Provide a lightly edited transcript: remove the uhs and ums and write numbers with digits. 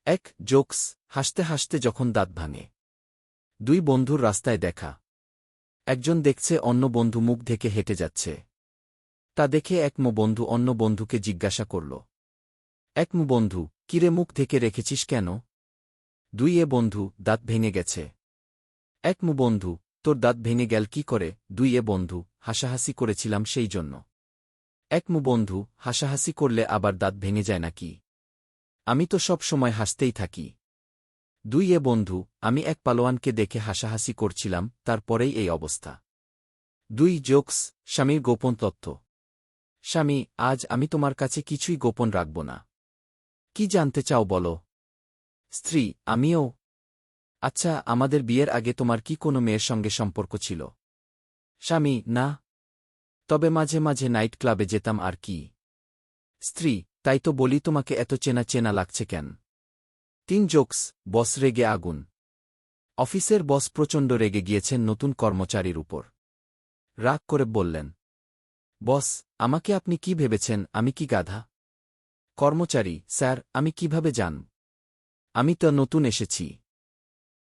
এক জোকস হাসতে হাসতে যখন দাঁত ভাঙে। দুই বন্ধুর রাস্তায় দেখা। একজন দেখছে অন্য বন্ধু মুখ ঢেকে হেঁটে যাচ্ছে। তা দেখে এক বন্ধু অন্য বন্ধুকে জিজ্ঞাসা করল, এক বন্ধু, কিরে মুখ ঢেকে রেখেছিস কেন? দুই বন্ধু, দাঁত ভেঙে গেছে। এক বন্ধু, তোর দাঁত ভেঙে গেল কি করে? দুই বন্ধু, হাসাহাসি করেছিলাম সেই জন্য। এক বন্ধু, হাসাহাসি করলে আবার দাঁত ভেঙে যায় নাকি? আমি তো সব সময় হাসতেই থাকি। দুই বন্ধু, আমি এক পালোয়ানকে দেখে হাসাহাসি করছিলাম, তারপরেই এই অবস্থা। দুই জোকস স্বামীর গোপন তথ্য। স্বামী, আজ আমি তোমার কাছে কিছুই গোপন রাখব না। কি জানতে চাও বলো? স্ত্রী, আমিও। আচ্ছা, আমাদের বিয়ের আগে তোমার কি কোনো মেয়ের সঙ্গে সম্পর্ক ছিল? স্বামী, না। তবে মাঝে মাঝে নাইট ক্লাবে যেতাম আর কি। স্ত্রী, তাই তো বলি তোমাকে এত চেনা চেনা লাগছে কেন? তিন জোকস বস রেগে আগুন। অফিসের বস প্রচণ্ড রেগে গিয়েছেন নতুন কর্মচারীর উপর। রাগ করে বললেন, বস, আমাকে আপনি কি ভেবেছেন, আমি কি গাধা? কর্মচারী, স্যার, আমি কিভাবে জানব? আমি তো নতুন এসেছি।